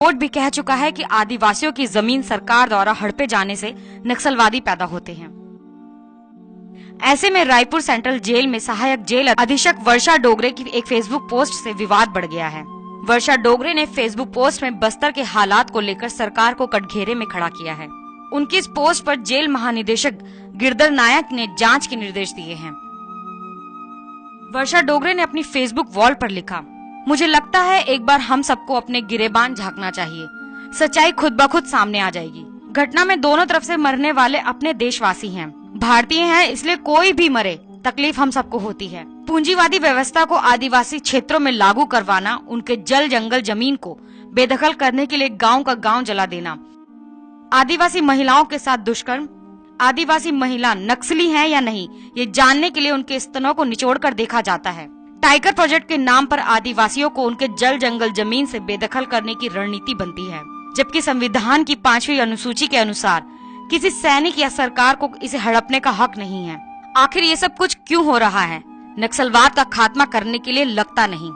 Court भी कह चुका है कि आदिवासियों की जमीन सरकार द्वारा हड़पे जाने से नक्सलवादी पैदा होते हैं। ऐसे में रायपुर सेंट्रल जेल में सहायक जेल अधीक्षक वर्षा डोगरे की एक फेसबुक पोस्ट से विवाद बढ़ गया है। वर्षा डोगरे ने फेसबुक पोस्ट में बस्तर के हालात को लेकर सरकार को कटघरे में खड़ा किया है। उनकी इस पोस्ट पर जेल महानिदेशक गिरधर नायक ने जांच के निर्देश दिए हैं। वर्षा डोगरे ने अपनी फेसबुक वॉल पर लिखा, मुझे लगता है एक बार हम सबको अपने गिरेबान झांकना चाहिए। सच्चाई खुद ब खुद सामने आ जाएगी। घटना में दोनों तरफ से मरने वाले अपने देशवासी हैं, भारतीय हैं, इसलिए कोई भी मरे तकलीफ हम सबको होती है। पूंजीवादी व्यवस्था को आदिवासी क्षेत्रों में लागू करवाना, उनके जल जंगल जमीन को बेदखल करने के लिए गांव का गांव जला देना, आदिवासी महिलाओं के साथ दुष्कर्म, आदिवासी महिला नक्सली है या नहीं ये जानने के लिए उनके स्तनों को निचोड़कर देखा जाता है। टाइगर प्रोजेक्ट के नाम पर आदिवासियों को उनके जल जंगल जमीन से बेदखल करने की रणनीति बनती है, जबकि संविधान की 5वीं अनुसूची के अनुसार किसी सैनिक या सरकार को इसे हड़पने का हक नहीं है। आखिर ये सब कुछ क्यों हो रहा है? नक्सलवाद का खात्मा करने के लिए लगता नहीं।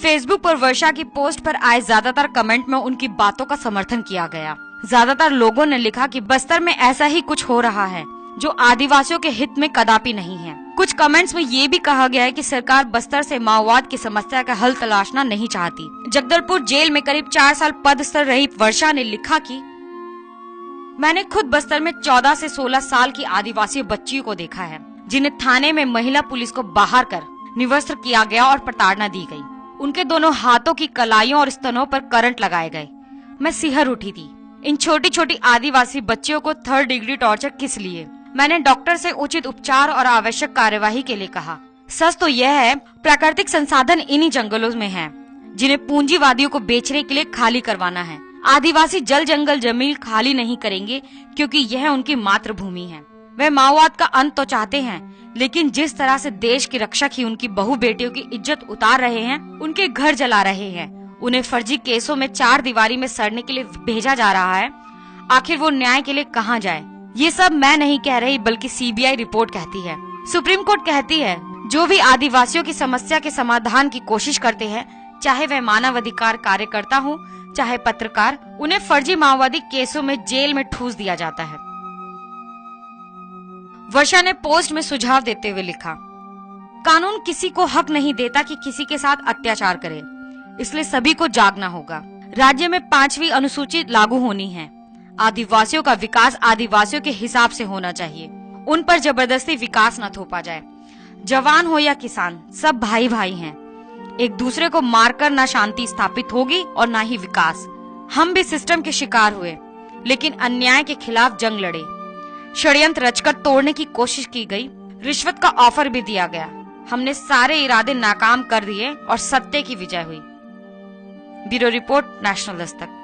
फेसबुक पर वर्षा की पोस्ट पर आए ज्यादातर कमेंट में उनकी बातों का समर्थन किया गया। ज्यादातर लोगों ने लिखा कि बस्तर में ऐसा ही कुछ हो रहा है जो आदिवासियों के हित में कदापि नहीं है। कुछ कमेंट्स में ये भी कहा गया है कि सरकार बस्तर से माओवाद की समस्या का हल तलाशना नहीं चाहती। जगदलपुर जेल में करीब 4 साल पदस्थ रही वर्षा ने लिखा कि मैंने खुद बस्तर में 14 से 16 साल की आदिवासी बच्चियों को देखा है, जिन्हें थाने में महिला पुलिस को बाहर कर निवस्त्र किया गया और प्रताड़ना दी गई। उनके दोनों हाथों की कलाइयों और स्तनों पर करंट लगाए गए। मैं सिहर उठी थी। इन छोटी छोटी आदिवासी बच्चियों को 3rd डिग्री टॉर्चर किस लिए? मैंने डॉक्टर से उचित उपचार और आवश्यक कार्यवाही के लिए कहा। सच तो यह है, प्राकृतिक संसाधन इन्हीं जंगलों में हैं, जिन्हें पूंजीवादियों को बेचने के लिए खाली करवाना है। आदिवासी जल जंगल जमीन खाली नहीं करेंगे, क्योंकि यह उनकी मातृभूमि है। वे माओवाद का अंत तो चाहते हैं, लेकिन जिस तरह से देश के रक्षक ही उनकी बहु बेटियों की इज्जत उतार रहे हैं, उनके घर जला रहे हैं, उन्हें फर्जी केसों में 4 दीवारी में सड़ने के लिए भेजा जा रहा है, आखिर वो न्याय के लिए कहाँ जाए? ये सब मैं नहीं कह रही, बल्कि सीबीआई रिपोर्ट कहती है। सुप्रीम कोर्ट कहती है, जो भी आदिवासियों की समस्या के समाधान की कोशिश करते हैं, चाहे वह मानवाधिकार कार्यकर्ता हो, चाहे पत्रकार, उन्हें फर्जी माओवादी केसों में जेल में ठूस दिया जाता है। वर्षा ने पोस्ट में सुझाव देते हुए लिखा, कानून किसी को हक नहीं देता कि किसी के साथ अत्याचार करे, इसलिए सभी को जागना होगा। राज्य में 5वीं अनुसूची लागू होनी है। आदिवासियों का विकास आदिवासियों के हिसाब से होना चाहिए। उन पर जबरदस्ती विकास न थोपा जाए। जवान हो या किसान, सब भाई भाई हैं। एक दूसरे को मारकर न शांति स्थापित होगी और न ही विकास। हम भी सिस्टम के शिकार हुए, लेकिन अन्याय के खिलाफ जंग लड़े। षड्यंत्र रचकर तोड़ने की कोशिश की गई, रिश्वत का ऑफर भी दिया गया। हमने सारे इरादे नाकाम कर दिए और सत्य की विजय हुई। Bureau report, national Dastak.